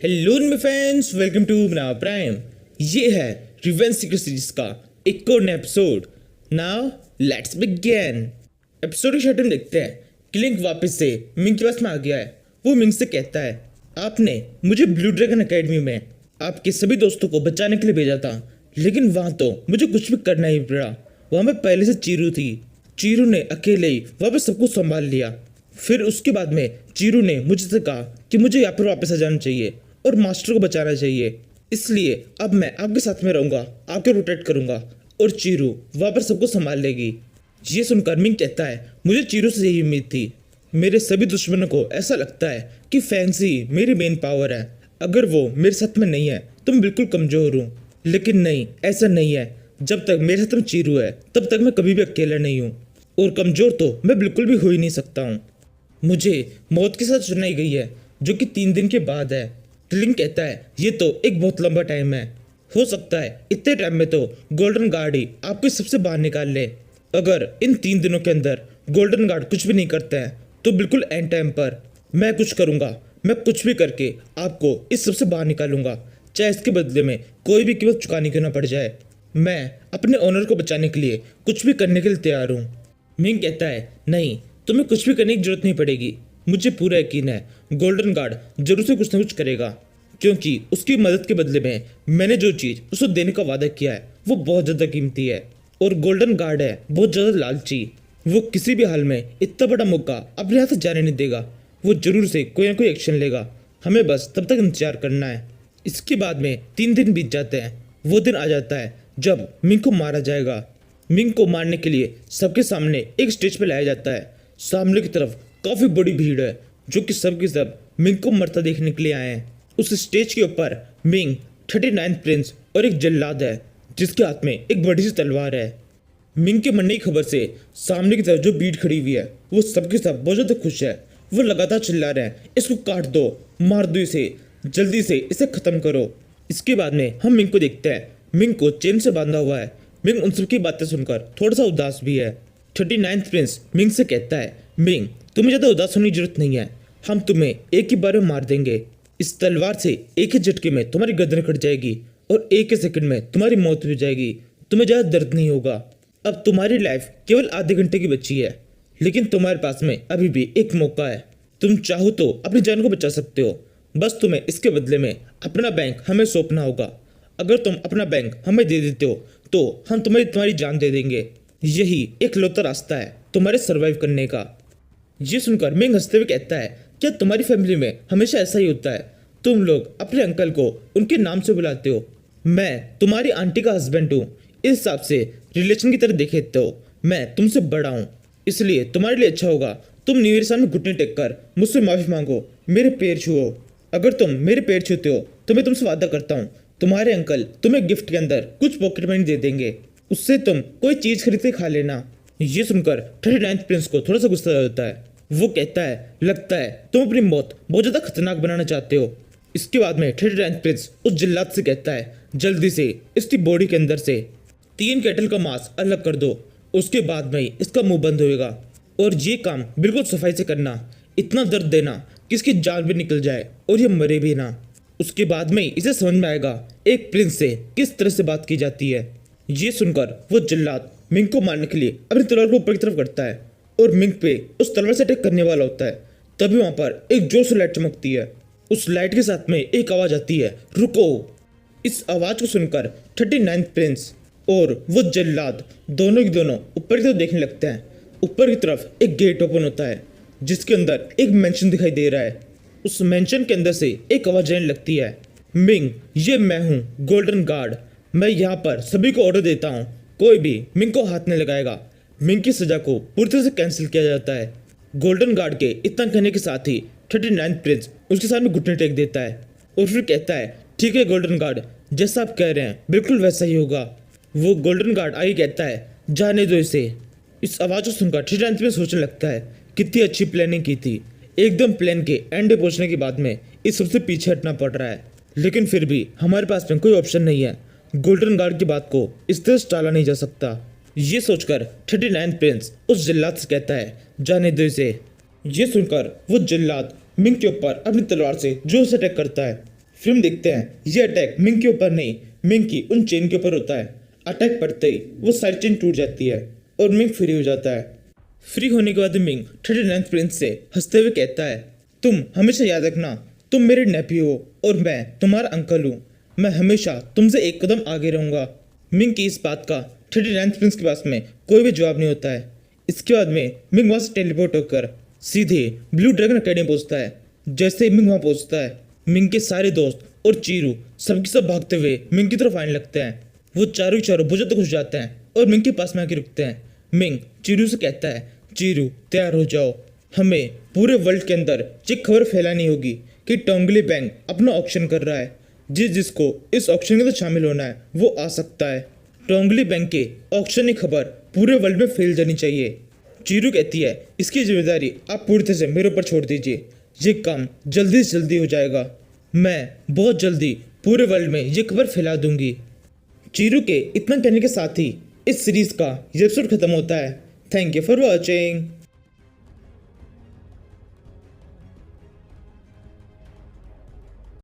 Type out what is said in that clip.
Hello my friends, welcome to बनाव prime. ये है रिवेंज सीक्रेट सीरीज का एक और नया episode. Now let's begin. Episode की शॉर्ट में देखते हैं कि लिंक वापस से मिंग के पास में आ गया है। वो मिंग से कहता है, आपने मुझे ब्लू ड्रैगन एकेडमी में आपके सभी दोस्तों को बचाने के लिए भेजा था, लेकिन वहाँ तो मुझे कुछ भी करना ही पड़ा। वहाँ में पहले से चीरू थी। चीरू ने अकेले ही वहाँ पे सब कुछ संभाल लिया। फिर उसके बाद में चीरू ने मुझसे कहा कि मुझे यहाँ पर वापस आ जाना चाहिए और मास्टर को बचाना चाहिए। इसलिए अब मैं आपके साथ में रहूंगा, आपके प्रोटेक्ट करूंगा और चीरू वहाँ पर सबको संभाल लेगी। ये सुनकर मिंग कहता है, मुझे चीरू से यही उम्मीद थी। मेरे सभी दुश्मनों को ऐसा लगता है कि फैंसी मेरी मेन पावर है। अगर वो मेरे साथ में नहीं है तो मैं बिल्कुल कमजोर हूँ, लेकिन नहीं, ऐसा नहीं है। जब तक मेरे साथ में चीरू है तब तक मैं कभी भी अकेला नहीं हूँ, और कमजोर तो मैं बिल्कुल भी हो ही नहीं सकता हूँ। मुझे मौत के साथ चुनाई गई है, जो कि 3 दिन के बाद है। लिंक कहता है, ये तो एक बहुत लंबा टाइम है। हो सकता है इतने टाइम में तो गोल्डन गार्ड ही आपको सबसे बाहर निकाल ले। अगर इन 3 दिनों के अंदर गोल्डन गार्ड कुछ भी नहीं करता है तो बिल्कुल एंड टाइम पर मैं कुछ करूंगा। मैं कुछ भी करके आपको इस सबसे बाहर निकालूंगा, चाहे इसके बदले में कोई भी कीमत चुकानी क्यों ना पड़ जाए। मैं अपने ऑनर को बचाने के लिए कुछ भी करने के लिए तैयार हूँ। मिंग कहता है, नहीं, तुम्हें कुछ भी करने की जरूरत नहीं पड़ेगी। मुझे पूरा यकीन है गोल्डन गार्ड जरूर से कुछ न कुछ करेगा, क्योंकि उसकी मदद के बदले में मैंने जो चीज़ उसको देने का वादा किया है वो बहुत ज़्यादा कीमती है। और गोल्डन गार्ड है बहुत ज़्यादा लालची। वो किसी भी हाल में इतना बड़ा मौका अपने हाथ से जाने नहीं देगा। वो जरूर से कोई ना कोई एक्शन लेगा। हमें बस तब तक इंतजार करना है। इसके बाद में 3 दिन बीत जाते हैं। वो दिन आ जाता है जब मिंग को मारा जाएगा। मिंग को मारने के लिए सबके सामने एक स्टेज पे लाया जाता है। सामने की तरफ काफी बड़ी भीड़ है, जो कि सब के सब मिंग को मरता देखने के लिए आए हैं। उस स्टेज के ऊपर मिंग 39th प्रिंस और एक जल्लाद है, जिसके हाथ में एक बड़ी सी तलवार है। मिंग के मरने की खबर से सामने की तरफ जो भीड़ खड़ी हुई है वो सबके सब बहुत ज्यादा खुश है। वो लगातार चिल्ला रहे हैं, इसको काट दो, मार दो इसे, जल्दी से इसे खत्म करो। इसके बाद में हम मिंग को देखते हैं। मिंग को चेन से बांधा हुआ है। मिंग उन सबकी बातें सुनकर थोड़ा सा उदास भी है। 39th प्रिंस मिंग से कहता है, मिंग, तुम्हें ज़्यादा उदास होने की जरूरत नहीं है। हम तुम्हें एक ही बार में मार देंगे। इस तलवार से एक ही झटके में तुम्हारी गर्दन कट जाएगी और एक ही सेकंड में तुम्हारी मौत हो जाएगी। तुम्हें ज़्यादा दर्द नहीं होगा। अब तुम्हारी लाइफ केवल आधे घंटे की बची है, लेकिन तुम्हारे पास में अभी भी एक मौका है। तुम चाहो तो अपनी जान को बचा सकते हो। बस तुम्हें इसके बदले में अपना बैंक हमें सौंपना होगा। अगर तुम अपना बैंक हमें दे देते हो तो हम तुम्हारी जान दे देंगे। यही एक लौता रास्ता है तुम्हारे सर्वाइव करने का। ये सुनकर मिंग हंसते हुए कहता है, क्या तुम्हारी फैमिली में हमेशा ऐसा ही होता है? तुम लोग अपने अंकल को उनके नाम से बुलाते हो। मैं तुम्हारी आंटी का हस्बैंड हूँ। इस हिसाब से रिलेशन की तरह देखे तो मैं तुमसे बड़ा हूँ, इसलिए तुम्हारे लिए अच्छा होगा तुम मेरे सामने घुटने टेक कर मुझसे माफी मांगो, मेरे पैर छुओ। अगर तुम मेरे पैर छूते हो तो मैं तुमसे वादा करता हूँ तुम्हारे अंकल तुम्हें गिफ्ट के अंदर कुछ पॉकेट मनी दे देंगे। उससे तुम कोई चीज खरीद के खा लेना। ये सुनकर 39th प्रिंस को थोड़ा सा गुस्सा होता है। वो कहता है, लगता है तुम अपनी मौत बहुत ज्यादा खतरनाक बनाना चाहते हो। इसके बाद में 39th प्रिंस उस जल्लाद से कहता है, जल्दी से इसकी बॉडी के अंदर से 3 कैटल का मांस अलग कर दो। उसके बाद में ही इसका मुंह बंद होएगा, और ये काम बिल्कुल सफाई से करना। इतना दर्द देना कि इसकी जान भी निकल जाए और ये मरे भी ना। उसके बाद में ही इसे समझ में आएगा एक प्रिंस से किस तरह से बात की जाती है। ये सुनकर वो जल्लाद मिंग को मारने के लिए अपनी तलवार को ऊपर की तरफ करता है और मिंग पे उस तलवार से अटैक करने वाला होता है। तभी वहां पर एक जोर से लाइट चमकती है। उस लाइट के साथ में एक आवाज आती है, रुको। इस आवाज को सुनकर 39th प्रिंस और वो जल्लाद दोनों की दोनों ऊपर की तरफ देखने लगते हैं। ऊपर की तरफ एक गेट ओपन होता है, जिसके अंदर एक मेंशन दिखाई दे रहा है। उस मेंशन के अंदर से एक आवाज आने लगती है, मिंग, ये मैं हूँ गोल्डन गार्ड। मैं यहाँ पर सभी को ऑर्डर देता हूँ, कोई भी मिंग को हाथ नहीं लगाएगा। मिंग की सजा को पूरी तरह से कैंसिल किया जाता है। गोल्डन गार्ड के इतना कहने के साथ ही 39th प्रिंस उसके सामने घुटने टेक देता है और फिर कहता है, ठीक है गोल्डन गार्ड, जैसा आप कह रहे हैं बिल्कुल वैसा ही होगा। वो गोल्डन गार्ड आगे कहता है, जाने दो इसे। इस आवाज को सुनकर 39th प्रिंस सोचने लगता है, कितनी अच्छी प्लानिंग की थी। एकदम प्लान के एंड पहुंचने के बाद में इस सबसे पीछे हटना पड़ रहा है, लेकिन फिर भी हमारे पास में कोई ऑप्शन नहीं है। गोल्डन गार्ड की बात को इस तरह से टाला नहीं जा सकता। ये सोचकर 39th प्रिंस उस जल्लाद से कहता है, जाने दो इसे। ये सुनकर वो जल्लाद मिंग के ऊपर अपनी तलवार से जोर से अटैक करता है। फिल्म देखते हैं ये अटैक मिंग के ऊपर नहीं, मिंग की उन चेन के ऊपर होता है। अटैक पड़ते ही वो सारी चेन टूट जाती है और मिंग फ्री हो जाता है। फ्री होने के बाद मिंग 39th प्रिंस से हंसते हुए कहता है, तुम हमेशा याद रखना, तुम मेरे नेपी हो और मैं तुम्हारा अंकल हूँ। मैं हमेशा तुमसे एक कदम आगे रहूंगा। मिंग की इस बात का 39th प्रिंस के पास में कोई भी जवाब नहीं होता है। इसके बाद में मिंग वहाँ से टेलीपोर्ट होकर सीधे ब्लू ड्रैगन अकेडमी पहुँचता है। जैसे ही मिंग वहाँ पहुँचता है, मिंग के सारे दोस्त और चीरू सबके सब भागते हुए मिंग की तरफ आने लगते हैं। वो चारों बुझे तक घुस जाते हैं और मिंग के पास में आके रुकते हैं। मिंग चीरू से कहता है, चीरू तैयार हो जाओ, हमें पूरे वर्ल्ड के अंदर ये खबर फैलानी होगी कि टोंगली बैंक अपना ऑक्शन कर रहा है। जिसको इस ऑक्शन के अंदर शामिल होना है वो आ सकता है। टोंगली बैंक के ऑक्शन की खबर पूरे वर्ल्ड में फैल जानी चाहिए। चीरू कहती है, इसकी जिम्मेदारी आप पूरी तरह से मेरे ऊपर छोड़ दीजिए, ये काम जल्दी से जल्दी हो जाएगा। मैं बहुत जल्दी पूरे वर्ल्ड में ये खबर फैला दूंगी। चीरू के इतना कहने के साथ ही इस सीरीज का ये एपिसोड खत्म होता है। Thank you for watching.